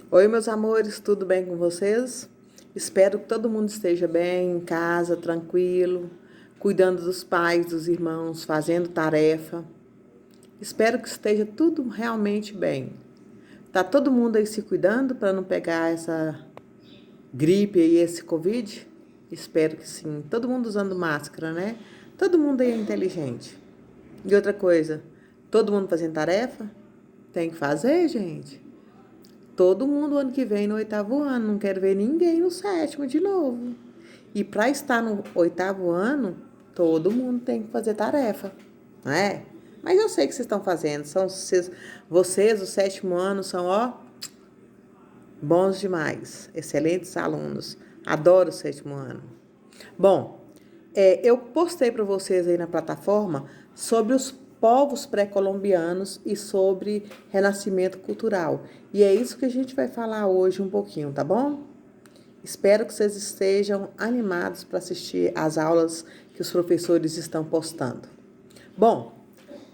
Oi, meus amores, tudo bem com vocês? Espero que todo mundo esteja bem, em casa, tranquilo, cuidando dos pais, dos irmãos, fazendo tarefa. Espero que esteja tudo realmente bem. Tá todo mundo aí se cuidando para não pegar essa gripe aí, esse Covid? Espero que sim. Todo mundo usando máscara, né? Todo mundo aí é inteligente. E outra coisa, todo mundo fazendo tarefa? Tem que fazer, gente. Todo mundo ano que vem no oitavo ano. Não quero ver ninguém no sétimo de novo. E para estar no oitavo ano, todo mundo tem que fazer tarefa, não é? Mas eu sei que vocês estão fazendo. Vocês, o sétimo ano, são, ó, bons demais. Excelentes alunos. Adoro o sétimo ano. Bom, eu postei para vocês aí na plataforma sobre os povos pré-colombianos e sobre renascimento cultural. E é isso que a gente vai falar hoje um pouquinho, tá bom? Espero que vocês estejam animados para assistir às aulas que os professores estão postando. Bom,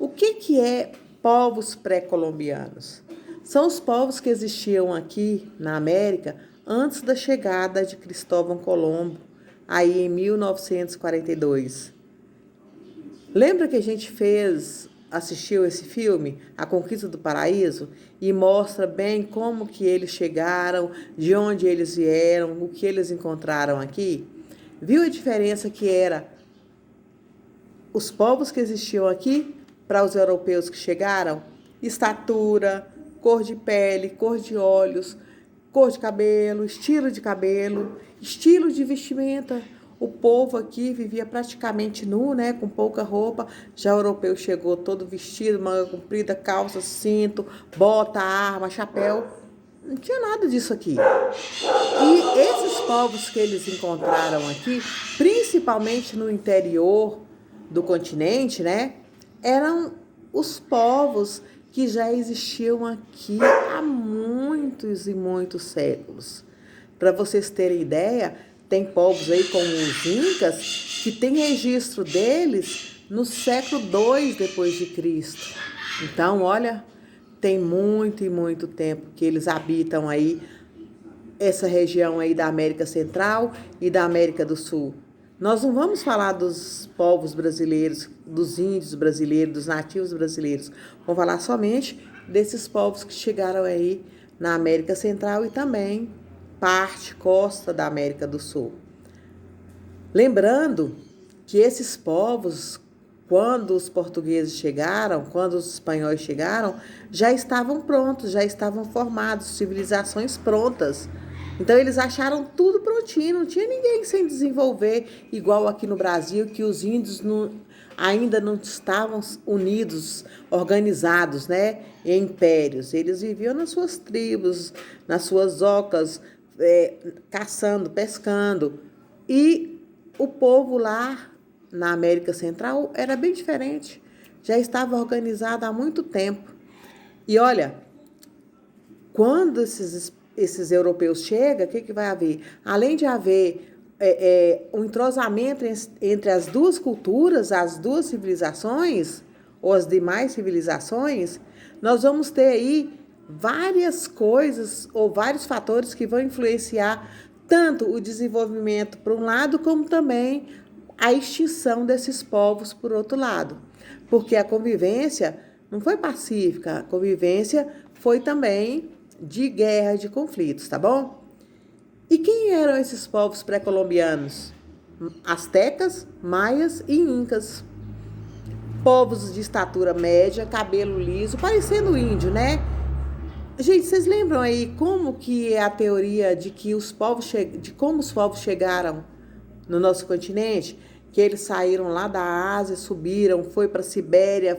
o que é povos pré-colombianos? São os povos que existiam aqui na América antes da chegada de Cristóvão Colombo, aí em 1942. Lembra que a gente assistiu esse filme, A Conquista do Paraíso, e mostra bem como que eles chegaram, de onde eles vieram, o que eles encontraram aqui? Viu a diferença que era os povos que existiam aqui para os europeus que chegaram? Estatura, cor de pele, cor de olhos, cor de cabelo, estilo de vestimenta. O povo aqui vivia praticamente nu, né, com pouca roupa. Já o europeu chegou todo vestido, manga comprida, calça, cinto, bota, arma, chapéu. Não tinha nada disso aqui. E esses povos que eles encontraram aqui, principalmente no interior do continente, né, eram os povos que já existiam aqui há muitos e muitos séculos. Para vocês terem ideia, tem povos aí como os Incas que tem registro deles no século II depois de Cristo. Então, olha, tem muito e muito tempo que eles habitam aí essa região aí da América Central e da América do Sul. Nós não vamos falar dos povos brasileiros, dos índios brasileiros, dos nativos brasileiros. Vamos falar somente desses povos que chegaram aí na América Central e também parte, costa da América do Sul. Lembrando que esses povos, quando os portugueses chegaram, quando os espanhóis chegaram, já estavam prontos, já estavam formados, civilizações prontas. Então eles acharam tudo prontinho, não tinha ninguém sem desenvolver, igual aqui no Brasil, que os índios ainda não estavam unidos, organizados, né, em impérios. Eles viviam nas suas tribos, nas suas ocas, caçando, pescando. E o povo lá na América Central era bem diferente, já estava organizado há muito tempo. E olha, quando esses europeus chegam, o que vai haver? Além de haver um entrosamento entre as duas culturas, as duas civilizações, ou as demais civilizações, nós vamos ter aí várias coisas ou vários fatores que vão influenciar tanto o desenvolvimento por um lado, como também a extinção desses povos por outro lado. Porque a convivência não foi pacífica, a convivência foi também de guerra, de conflitos, tá bom? E quem eram esses povos pré-colombianos? Astecas, maias e incas. Povos de estatura média, cabelo liso, parecendo índio, né? Gente, vocês lembram aí como que é a teoria de que de como os povos chegaram no nosso continente? Que eles saíram lá da Ásia, subiram, foi para a Sibéria,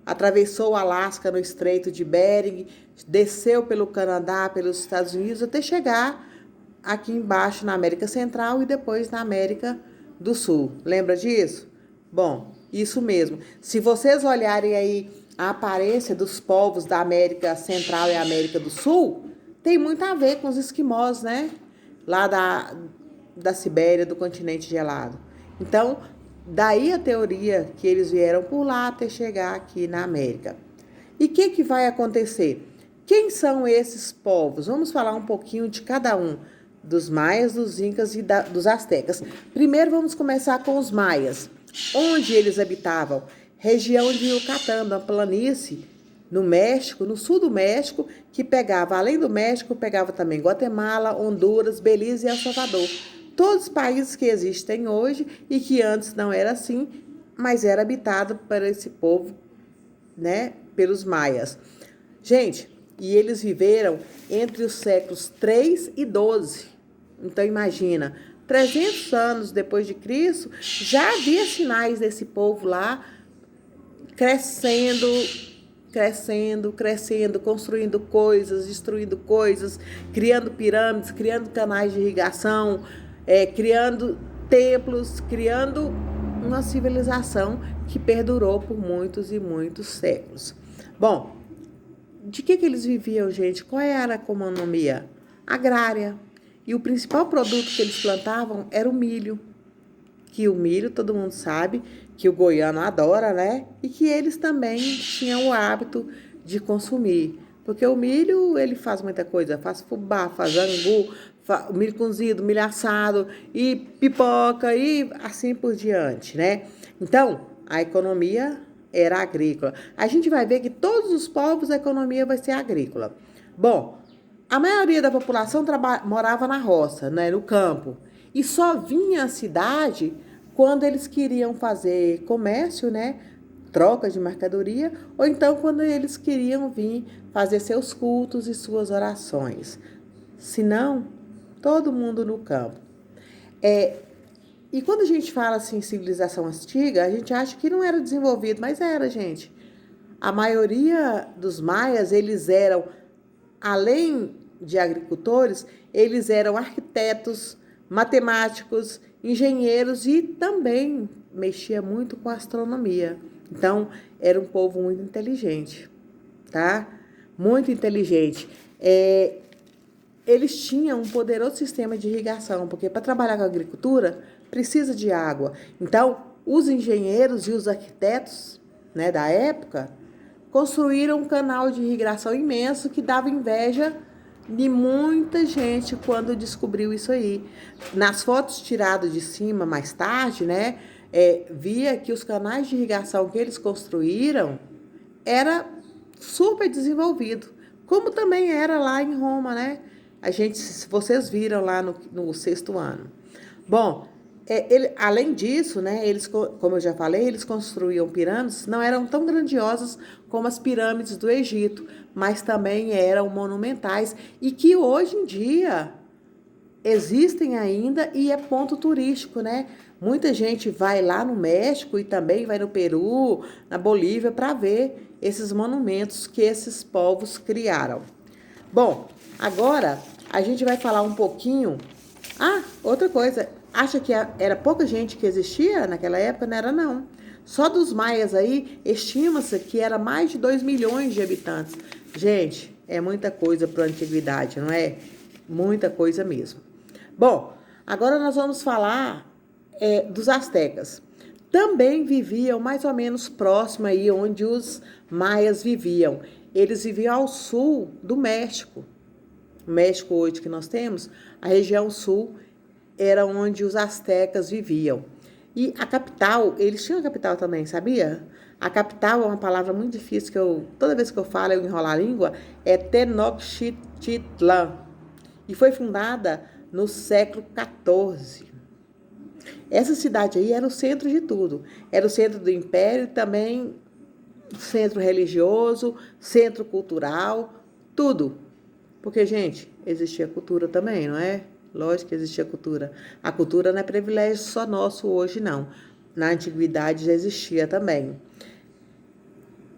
atravessou o Alasca no Estreito de Bering, desceu pelo Canadá, pelos Estados Unidos, até chegar aqui embaixo na América Central e depois na América do Sul. Lembra disso? Bom, isso mesmo. Se vocês olharem aí a aparência dos povos da América Central e América do Sul, tem muito a ver com os esquimós, né? Lá da Sibéria, do continente gelado. Então, daí a teoria que eles vieram por lá até chegar aqui na América. E o que vai acontecer? Quem são esses povos? Vamos falar um pouquinho de cada um, dos maias, dos incas e dos astecas. Primeiro vamos começar com os maias. Onde eles habitavam? Região de Yucatán, uma planície no México, no sul do México, que pegava, além do México, pegava também Guatemala, Honduras, Belize e El Salvador. Todos os países que existem hoje e que antes não era assim, mas era habitado por esse povo, né, pelos maias. Gente, e eles viveram entre os séculos 3 e 12. Então imagina, 300 anos depois de Cristo, já havia sinais desse povo lá crescendo, construindo coisas, destruindo coisas, criando pirâmides, criando canais de irrigação, criando templos, criando uma civilização que perdurou por muitos e muitos séculos. Bom, de que eles viviam, gente? Qual era a economia? Agrária. E o principal produto que eles plantavam era o milho. Que o milho, todo mundo sabe, que o goiano adora, né? E que eles também tinham o hábito de consumir. Porque o milho, ele faz muita coisa. Faz fubá, faz angu, milho cozido, milho assado, e pipoca, e assim por diante, né? Então, a economia era agrícola. A gente vai ver que todos os povos a economia vai ser agrícola. Bom, a maioria da população morava na roça, né, no campo, e só vinha à cidade quando eles queriam fazer comércio, né, troca de mercadoria, ou então quando eles queriam vir fazer seus cultos e suas orações. Se não, todo mundo no campo. E quando a gente fala assim, civilização antiga, a gente acha que não era desenvolvido, mas era, gente. A maioria dos maias, eles eram, além de agricultores, eles eram arquitetos, matemáticos, engenheiros e também mexia muito com astronomia. Então, era um povo muito inteligente, tá? Muito inteligente. Eles tinham um poderoso sistema de irrigação, porque para trabalhar com a agricultura precisa de água. Então, os engenheiros e os arquitetos, né, da época construíram um canal de irrigação imenso que dava inveja de muita gente quando descobriu isso aí. Nas fotos tiradas de cima mais tarde, né, via que os canais de irrigação que eles construíram era super desenvolvido, como também era lá em Roma, né? Se vocês viram lá no sexto ano. Bom, além disso, né, eles, como eu já falei, eles construíam pirâmides, não eram tão grandiosas como as pirâmides do Egito, mas também eram monumentais e que hoje em dia existem ainda e é ponto turístico, né? Muita gente vai lá no México e também vai no Peru, na Bolívia, para ver esses monumentos que esses povos criaram. Bom, agora a gente vai falar um pouquinho. Ah, outra coisa. Acha que era pouca gente que existia naquela época? Não era, não. Só dos maias aí, estima-se que era mais de 2 milhões de habitantes. Gente, é muita coisa para a antiguidade, não é? Muita coisa mesmo. Bom, agora nós vamos falar dos astecas. Também viviam mais ou menos próximo aí onde os maias viviam. Eles viviam ao sul do México. O México hoje que nós temos, a região sul era onde os astecas viviam. E a capital, eles tinham a capital também, sabia? A capital é uma palavra muito difícil que toda vez que eu falo, eu enrolo a língua, é Tenochtitlan. E foi fundada no século XIV. Essa cidade aí era o centro de tudo. Era o centro do império e também centro religioso, centro cultural, tudo. Porque, gente, existia cultura também, não é? Lógico que existia cultura. A cultura não é privilégio só nosso hoje, não. Na antiguidade já existia também.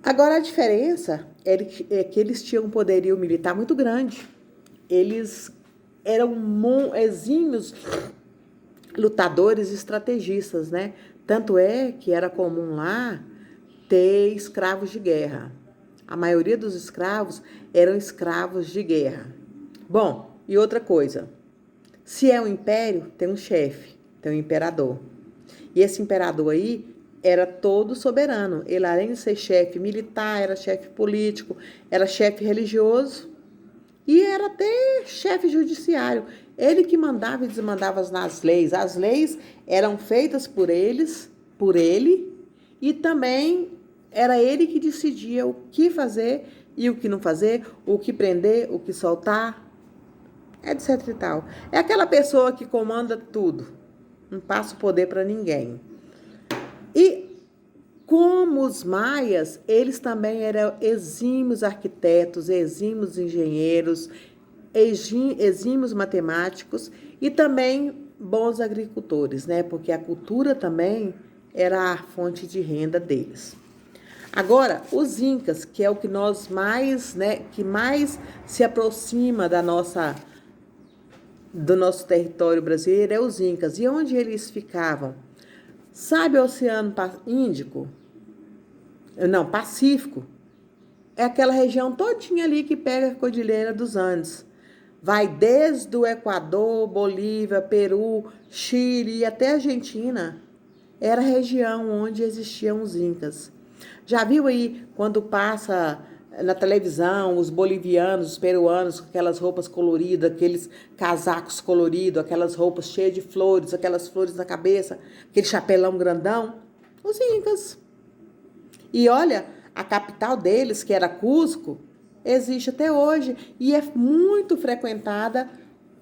Agora, a diferença é que eles tinham um poderio militar muito grande. Eles eram exímios lutadores e estrategistas, né? Tanto é que era comum lá ter escravos de guerra. A maioria dos escravos eram escravos de guerra. Bom, e outra coisa. Se é um império, tem um chefe, tem um imperador. E esse imperador aí era todo soberano. Ele, além de ser chefe militar, era chefe político, era chefe religioso e era até chefe judiciário. Ele que mandava e desmandava nas leis. As leis eram feitas por ele, e também era ele que decidia o que fazer e o que não fazer, o que prender, o que soltar, etc e tal. É aquela pessoa que comanda tudo, não passa o poder para ninguém. E como os maias, eles também eram exímios arquitetos, exímios engenheiros, exímios matemáticos e também bons agricultores, né? Porque a cultura também era a fonte de renda deles. Agora, os incas, que é o que nós mais, né, que mais se aproxima do nosso território brasileiro, é os incas. E onde eles ficavam? Sabe o Oceano Índico? Não, Pacífico. É aquela região todinha ali que pega a Cordilheira dos Andes. Vai desde o Equador, Bolívia, Peru, Chile e até Argentina. Era a região onde existiam os incas. Já viu aí quando passa na televisão os bolivianos, os peruanos com aquelas roupas coloridas, aqueles casacos coloridos, aquelas roupas cheias de flores, aquelas flores na cabeça, aquele chapelão grandão? Os incas. E olha, a capital deles, que era Cusco, existe até hoje e é muito frequentada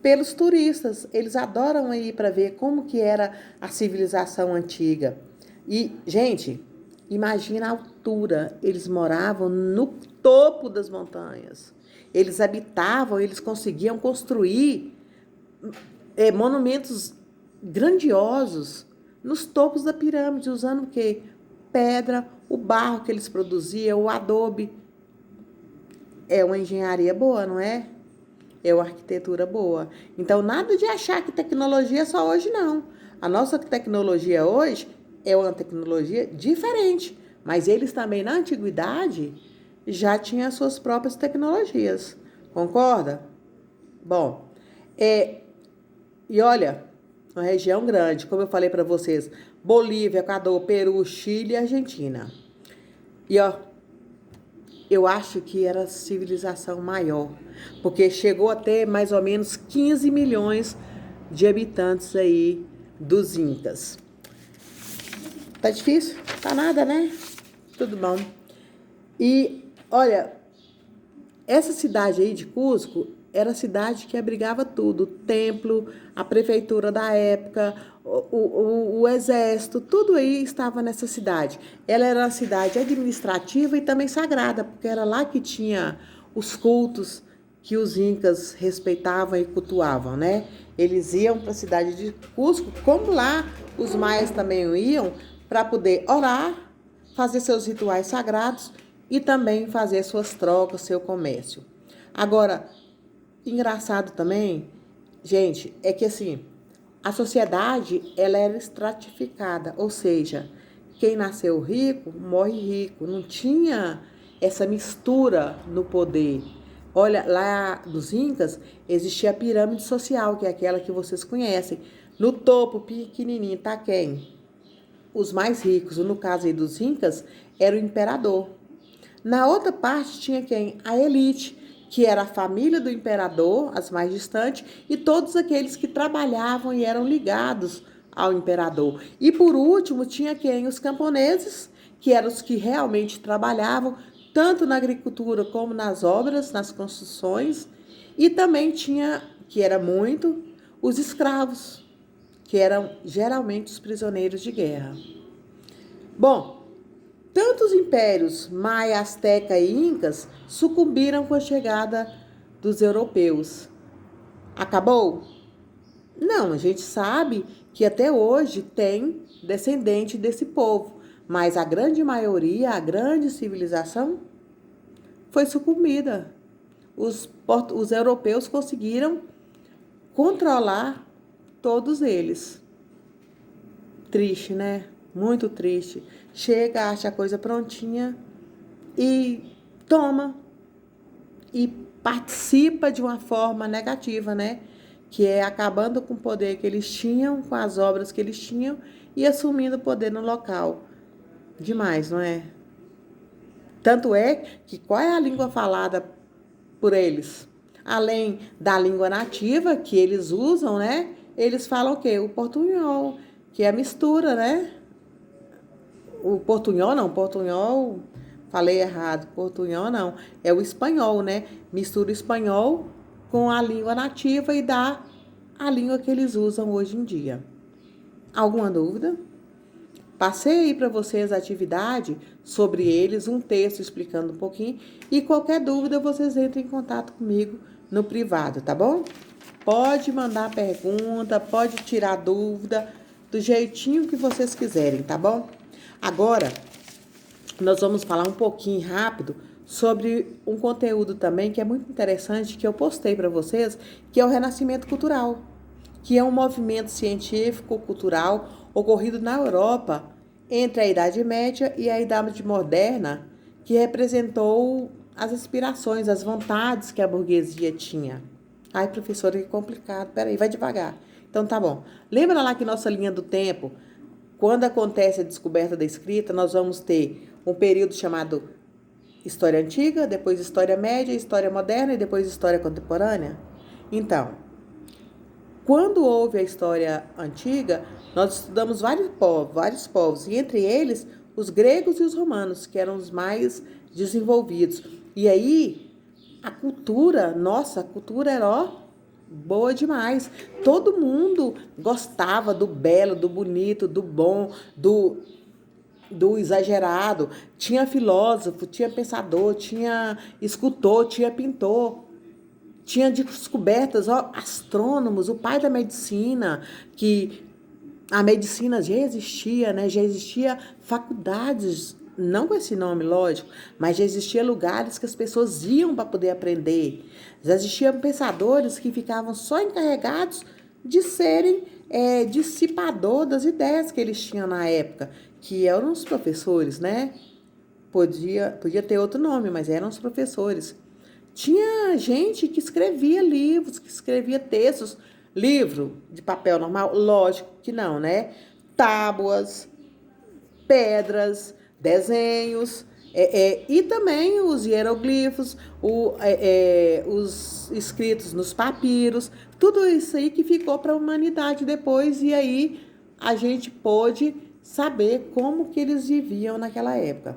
pelos turistas. Eles adoram ir para ver como que era a civilização antiga. E, gente, imagina a altura. Eles moravam no topo das montanhas. Eles habitavam, eles conseguiam construir monumentos grandiosos nos topos da pirâmide, usando o quê? Pedra, o barro que eles produziam, o adobe. É uma engenharia boa, não é? É uma arquitetura boa. Então, nada de achar que tecnologia é só hoje, não. A nossa tecnologia hoje é uma tecnologia diferente, mas eles também, na antiguidade, já tinham as suas próprias tecnologias. Concorda? Bom, e olha, uma região grande, como eu falei para vocês, Bolívia, Equador, Peru, Chile e Argentina. E ó, eu acho que era a civilização maior, porque chegou a ter mais ou menos 15 milhões de habitantes aí dos Incas. Tá difícil? Tá nada, né? Tudo bom. E olha, essa cidade aí de Cusco era a cidade que abrigava tudo, o templo, a prefeitura da época, o exército, tudo aí estava nessa cidade. Ela era uma cidade administrativa e também sagrada, porque era lá que tinha os cultos que os incas respeitavam e cultuavam, né? Eles iam para a cidade de Cusco, como lá os maias também iam, para poder orar, fazer seus rituais sagrados e também fazer suas trocas, seu comércio. Agora, engraçado também, gente, é que assim, a sociedade, ela era estratificada, ou seja, quem nasceu rico, morre rico. Não tinha essa mistura no poder. Olha, lá dos Incas, existia a pirâmide social, que é aquela que vocês conhecem. No topo, pequenininho, tá quem? Os mais ricos, no caso aí dos Incas, era o imperador. Na outra parte tinha quem? A elite, que era a família do imperador, as mais distantes, e todos aqueles que trabalhavam e eram ligados ao imperador. E por último tinha quem? Os camponeses, que eram os que realmente trabalhavam, tanto na agricultura como nas obras, nas construções, e também tinha, que era muito, os escravos, que eram geralmente os prisioneiros de guerra. Bom, tanto os impérios Maia, Azteca e Incas sucumbiram com a chegada dos europeus. Acabou? Não, a gente sabe que até hoje tem descendente desse povo, mas a grande maioria, a grande civilização, foi sucumbida. Os europeus conseguiram controlar todos eles. Triste, né? Muito triste. Chega, acha a coisa prontinha e toma. E participa de uma forma negativa, né? Que é acabando com o poder que eles tinham, com as obras que eles tinham e assumindo o poder no local. Demais, não é? Tanto é que qual é a língua falada por eles? Além da língua nativa que eles usam, né? Eles falam o quê? O portunhol, que é a mistura, né? O portunhol não, portunhol, falei errado, portunhol não, é o espanhol, né? Mistura o espanhol com a língua nativa e dá a língua que eles usam hoje em dia. Alguma dúvida? Passei aí para vocês a atividade sobre eles, um texto explicando um pouquinho, e qualquer dúvida vocês entrem em contato comigo no privado, tá bom? Pode mandar pergunta, pode tirar dúvida, do jeitinho que vocês quiserem, tá bom? Agora, nós vamos falar um pouquinho rápido sobre um conteúdo também que é muito interessante, que eu postei para vocês, que é o Renascimento Cultural, que é um movimento científico-cultural ocorrido na Europa entre a Idade Média e a Idade Moderna, que representou as aspirações, as vontades que a burguesia tinha. Ai, professora, que complicado. Peraí, vai devagar. Então tá bom. Lembra lá que nossa linha do tempo, quando acontece a descoberta da escrita, nós vamos ter um período chamado História Antiga, depois História Média, História Moderna e depois História Contemporânea? Então, quando houve a História Antiga, nós estudamos vários povos, e entre eles os gregos e os romanos, que eram os mais desenvolvidos. E aí, a cultura, nossa, a cultura era, ó, boa demais. Todo mundo gostava do belo, do bonito, do bom, do exagerado. Tinha filósofo, tinha pensador, tinha escultor, tinha pintor. Tinha descobertas, ó, astrônomos, o pai da medicina, que a medicina já existia, né? Já existia faculdades, não com esse nome, lógico, mas já existia lugares que as pessoas iam para poder aprender. Já existiam pensadores que ficavam só encarregados de serem dissipador das ideias que eles tinham na época, que eram os professores, né? Podia ter outro nome, mas eram os professores. Tinha gente que escrevia livros, que escrevia textos. Livro de papel normal? Lógico que não, né? Tábuas, pedras, desenhos, e também os hieroglifos, os escritos nos papiros, tudo isso aí que ficou para a humanidade depois, e aí a gente pôde saber como que eles viviam naquela época.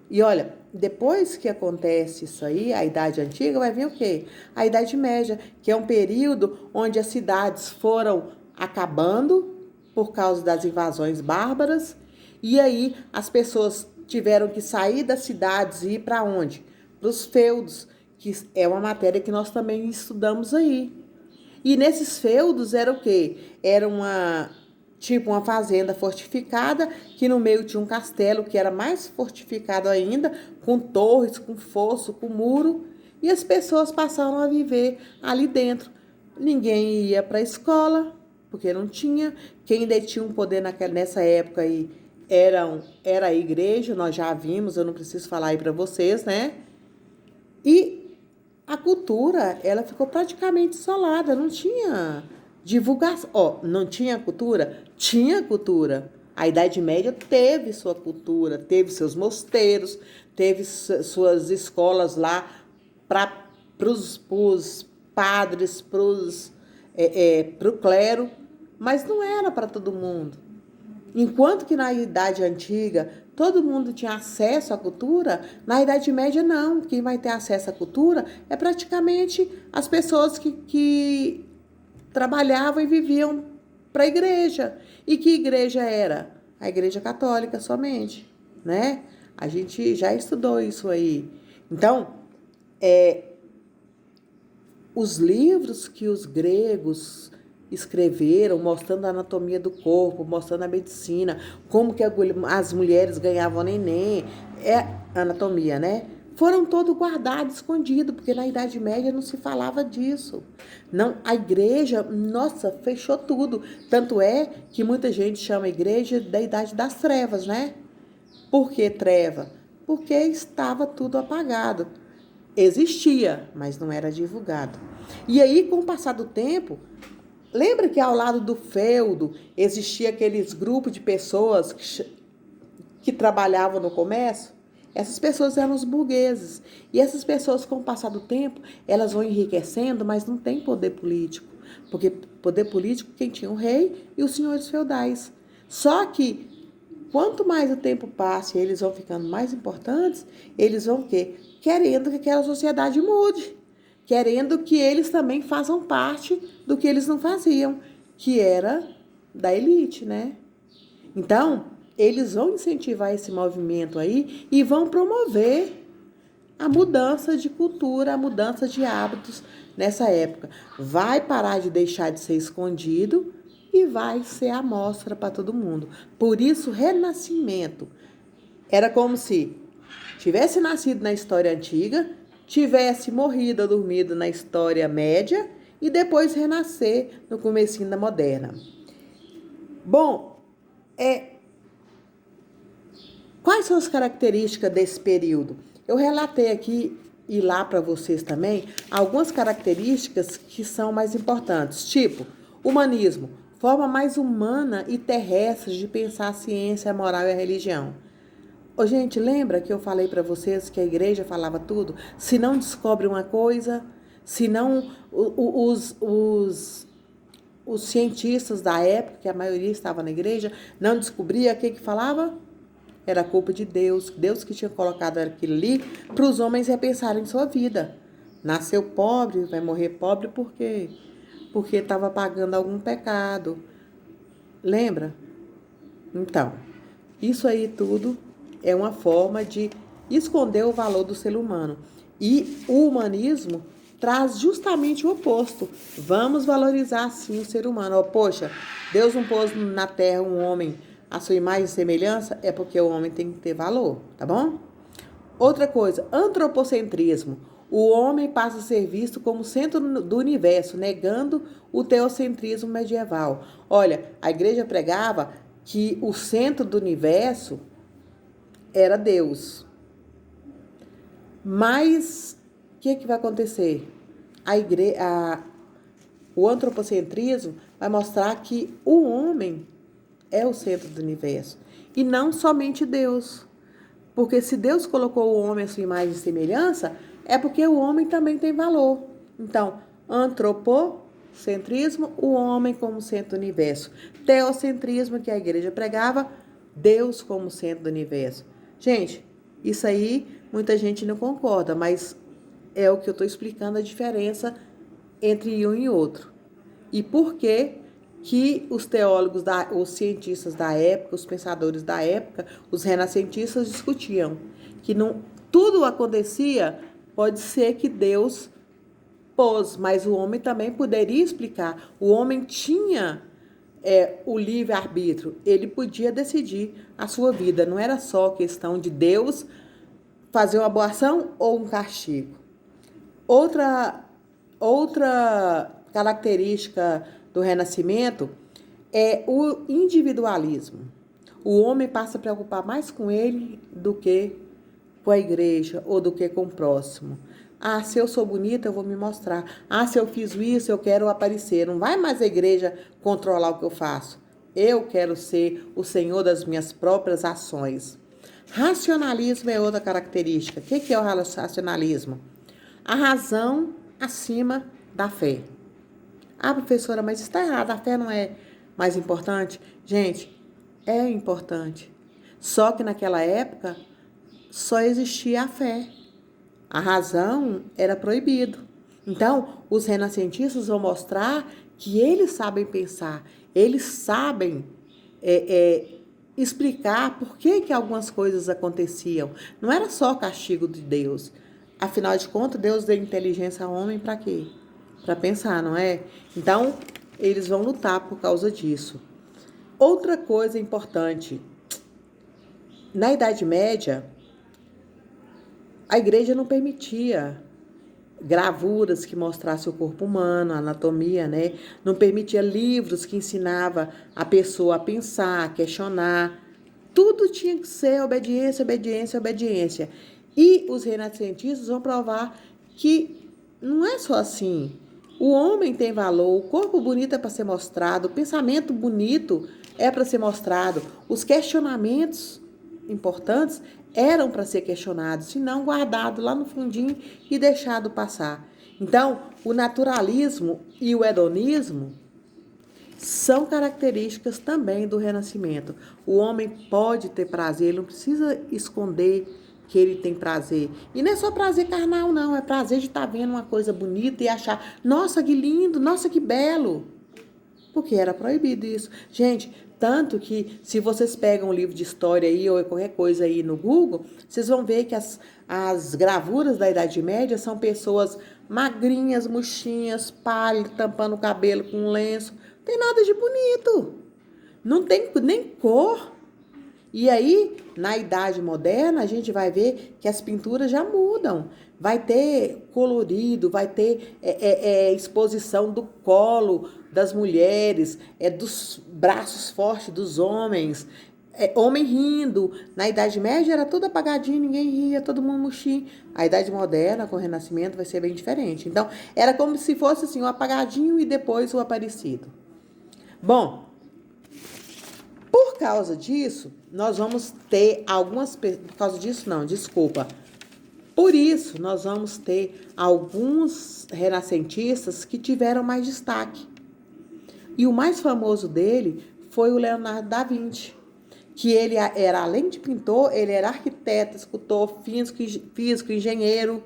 E olha, depois que acontece isso aí, a Idade Antiga, vai vir o quê? A Idade Média, que é um período onde as cidades foram acabando por causa das invasões bárbaras, e aí as pessoas tiveram que sair das cidades e ir para onde? Para os feudos, que é uma matéria que nós também estudamos aí. E nesses feudos era o quê? Era uma fazenda fortificada, que no meio tinha um castelo que era mais fortificado ainda, com torres, com fosso, com muro, e as pessoas passaram a viver ali dentro. Ninguém ia para a escola, porque não tinha. Quem detinha um poder nessa época aí era a igreja, nós já vimos, eu não preciso falar aí para vocês, né? E a cultura, ela ficou praticamente isolada, não tinha divulgação. Ó, não tinha cultura? Tinha cultura. A Idade Média teve sua cultura, teve seus mosteiros, teve suas escolas lá para os padres, para o clero, mas não era para todo mundo. Enquanto que na Idade Antiga todo mundo tinha acesso à cultura, na Idade Média não. Quem vai ter acesso à cultura é praticamente as pessoas que trabalhavam e viviam para a igreja. E que igreja era? A Igreja Católica somente, né? A gente já estudou isso aí. Então, os livros que os gregos escreveram, mostrando a anatomia do corpo, mostrando a medicina, como que as mulheres ganhavam neném, anatomia, né? Foram todos guardados, escondidos, porque na Idade Média não se falava disso. Não, a igreja, nossa, fechou tudo. Tanto é que muita gente chama a igreja da Idade das Trevas, né? Por que treva? Porque estava tudo apagado. Existia, mas não era divulgado. E aí, com o passar do tempo, lembra que ao lado do feudo existia aqueles grupos de pessoas que trabalhavam no comércio, essas pessoas eram os burgueses. E essas pessoas, com o passar do tempo, elas vão enriquecendo, mas não têm poder político. Porque poder político quem tinha o rei e os senhores feudais. Só que, quanto mais o tempo passa e eles vão ficando mais importantes, eles vão o quê? Querendo que aquela sociedade mude. Querendo que eles também façam parte do que eles não faziam, que era da elite, né? Então, eles vão incentivar esse movimento aí e vão promover a mudança de cultura, a mudança de hábitos nessa época. Vai parar de deixar de ser escondido e vai ser a mostra para todo mundo. Por isso, renascimento era como se tivesse nascido na história antiga, tivesse morrido ou dormido na história média e depois renascer no comecinho da moderna. Bom, quais são as características desse período? Eu relatei aqui e lá para vocês também algumas características que são mais importantes, tipo humanismo, forma mais humana e terrestre de pensar a ciência, a moral e a religião. Ô, gente, lembra que eu falei para vocês que a igreja falava tudo? Se não descobre uma coisa, se não os cientistas da época, que a maioria estava na igreja, não descobria o que falava? Era culpa de Deus, Deus que tinha colocado aquilo ali para os homens repensarem sua vida. Nasceu pobre, vai morrer pobre por quê? Porque estava pagando algum pecado. Lembra? Então, isso aí tudo é uma forma de esconder o valor do ser humano. E o humanismo traz justamente o oposto. Vamos valorizar, sim, o ser humano. Oh, poxa, Deus não pôs na terra um homem à sua imagem e semelhança, é porque o homem tem que ter valor, tá bom? Outra coisa, antropocentrismo. O homem passa a ser visto como centro do universo, negando o teocentrismo medieval. Olha, a igreja pregava que o centro do universo era Deus. Mas o que vai acontecer? O antropocentrismo vai mostrar que o homem é o centro do universo e não somente Deus. Porque se Deus colocou o homem à sua imagem e semelhança, é porque o homem também tem valor. Então, antropocentrismo, o homem como centro do universo. Teocentrismo, que a igreja pregava, Deus como centro do universo. Gente, isso aí muita gente não concorda, mas é o que eu estou explicando a diferença entre um e outro. E por que os teólogos, os cientistas da época, os pensadores da época, os renascentistas discutiam que não, tudo acontecia, pode ser que Deus pôs, mas o homem também poderia explicar. O homem tinha o livre-arbítrio, ele podia decidir a sua vida, não era só questão de Deus fazer uma boa ação ou um castigo. Outra característica do Renascimento é o individualismo. O homem passa a preocupar mais com ele do que com a igreja ou do que com o próximo. Ah, se eu sou bonita, eu vou me mostrar. Ah, se eu fiz isso, eu quero aparecer. Não vai mais a igreja controlar o que eu faço. Eu quero ser o senhor das minhas próprias ações. Racionalismo é outra característica. O que é o racionalismo? A razão acima da fé. Ah, professora, mas está errado, a fé não é mais importante? Gente, é importante. Só que naquela época só existia a fé. A razão era proibido. Então, os renascentistas vão mostrar que eles sabem pensar, eles sabem explicar por que algumas coisas aconteciam. Não era só castigo de Deus. Afinal de contas, Deus deu inteligência ao homem para quê? Para pensar, não é? Então, eles vão lutar por causa disso. Outra coisa importante, na Idade Média, a igreja não permitia gravuras que mostrassem o corpo humano, a anatomia, né? Não permitia livros que ensinavam a pessoa a pensar, a questionar. Tudo tinha que ser obediência, obediência, obediência. E os renascentistas vão provar que não é só assim. O homem tem valor, o corpo bonito é para ser mostrado, o pensamento bonito é para ser mostrado, os questionamentos importantes eram para ser questionados, e não guardados lá no fundinho e deixado passar. Então, o naturalismo e o hedonismo são características também do Renascimento. O homem pode ter prazer, ele não precisa esconder que ele tem prazer. E não é só prazer carnal, não. É prazer de estar vendo uma coisa bonita e achar, nossa, que lindo, nossa, que belo. Porque era proibido isso. Gente, tanto que se vocês pegam um livro de história aí ou qualquer coisa aí no Google, vocês vão ver que as gravuras da Idade Média são pessoas magrinhas, murchinhas, pálidas, tampando o cabelo com um lenço. Não tem nada de bonito. Não tem nem cor. E aí, na Idade Moderna, a gente vai ver que as pinturas já mudam. Vai ter colorido, vai ter exposição do colo das mulheres, dos braços fortes dos homens, homem rindo. Na Idade Média era tudo apagadinho, ninguém ria, todo mundo murchinho. A Idade Moderna, com o Renascimento, vai ser bem diferente. Então, era como se fosse assim, o apagadinho e depois o aparecido. Bom, por causa disso, nós vamos ter algumas... Por causa disso, não, desculpa. Por isso, nós vamos ter alguns renascentistas que tiveram mais destaque. E o mais famoso dele foi o Leonardo da Vinci, que ele era, além de pintor, ele era arquiteto, escultor, físico, engenheiro.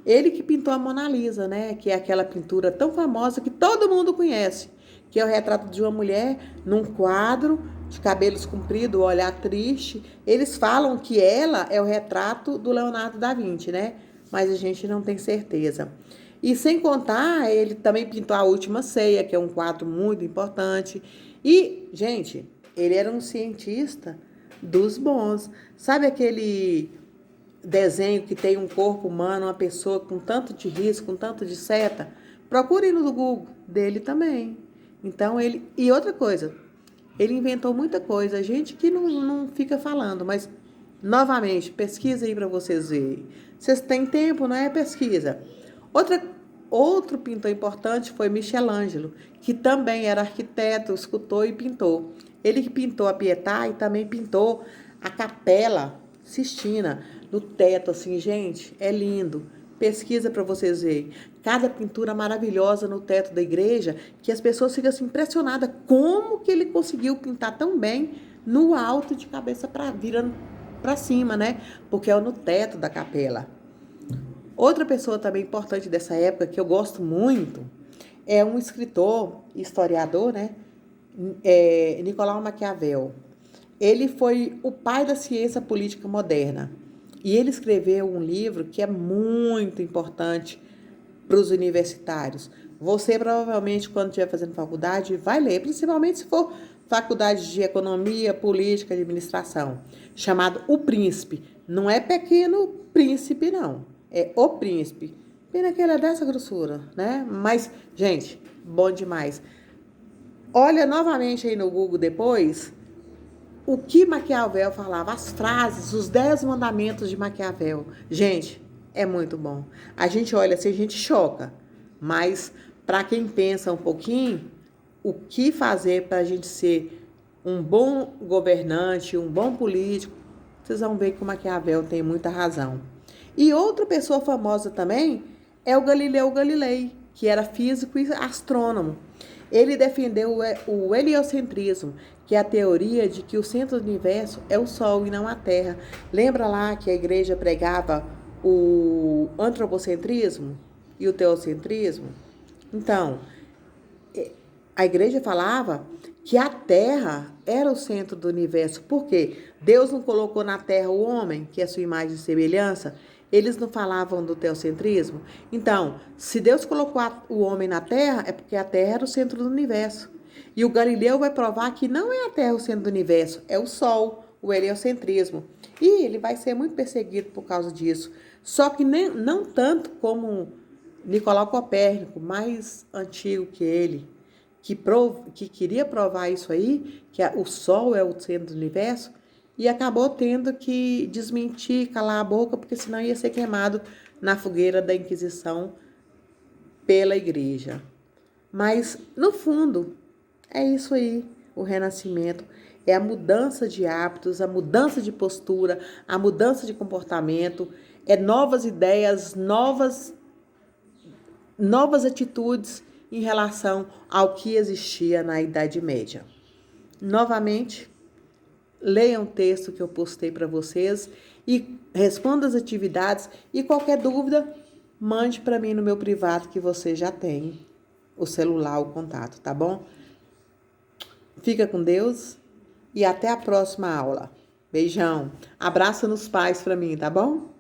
Ele que pintou a Mona Lisa, né? Que é aquela pintura tão famosa que todo mundo conhece, que é o retrato de uma mulher num quadro de cabelos compridos, olhar triste. Eles falam que ela é o retrato do Leonardo da Vinci, né? Mas a gente não tem certeza. E sem contar, ele também pintou A Última Ceia, que é um quadro muito importante. E, gente, ele era um cientista dos bons. Sabe aquele desenho que tem um corpo humano, uma pessoa com tanto de risco, com tanto de seta? Procure no Google, dele também. Então, ele... E outra coisa, ele inventou muita coisa, gente que não fica falando, mas, novamente, pesquisa aí para vocês verem. Vocês têm tempo, não é? Pesquisa. Outro pintor importante foi Michelangelo, que também era arquiteto, escultor e pintor. Ele que pintou a Pietà e também pintou a Capela Sistina no teto, assim, gente, é lindo. Pesquisa para vocês verem. Cada pintura maravilhosa no teto da igreja, que as pessoas ficam assim, impressionadas como que ele conseguiu pintar tão bem no alto, de cabeça virando para cima, né? Porque é no teto da capela. Outra pessoa também importante dessa época, que eu gosto muito, é um escritor, historiador, né? Nicolau Maquiavel. Ele foi o pai da ciência política moderna. E ele escreveu um livro que é muito importante para os universitários. Você provavelmente, quando estiver fazendo faculdade, vai ler, principalmente se for faculdade de economia, política, administração, chamado O Príncipe. Não é Pequeno Príncipe, não. É O Príncipe. Pena que ele é dessa grossura, né? Mas, gente, bom demais. Olha novamente aí no Google depois o que Maquiavel falava, as frases, os 10 mandamentos de Maquiavel. Gente, é muito bom. A gente olha assim, a gente choca. Mas, para quem pensa um pouquinho, o que fazer para a gente ser um bom governante, um bom político, vocês vão ver que o Maquiavel tem muita razão. E outra pessoa famosa também é o Galileu Galilei, que era físico e astrônomo. Ele defendeu o heliocentrismo, que é a teoria de que o centro do universo é o Sol e não a Terra. Lembra lá que a igreja pregava o antropocentrismo e o teocentrismo? Então, a igreja falava que a Terra era o centro do universo. Por quê? Deus não colocou na Terra o homem, que é a sua imagem e semelhança? Eles não falavam do teocentrismo? Então, se Deus colocou o homem na Terra, é porque a Terra era o centro do universo. E o Galileu vai provar que não é a Terra o centro do universo, é o Sol, o heliocentrismo. E ele vai ser muito perseguido por causa disso. Só que não tanto como Nicolau Copérnico, mais antigo que ele, que queria provar isso aí, que o Sol é o centro do universo, e acabou tendo que desmentir, calar a boca, porque senão ia ser queimado na fogueira da Inquisição pela igreja. Mas, no fundo, é isso aí, o Renascimento. é a mudança de hábitos, a mudança de postura, a mudança de comportamento, é novas ideias, novas atitudes em relação ao que existia na Idade Média. Novamente, leiam o texto que eu postei para vocês e respondam as atividades. E qualquer dúvida, mande para mim no meu privado, que você já tem o celular, o contato, tá bom? Fica com Deus e até a próxima aula. Beijão. Abraço nos pais para mim, tá bom?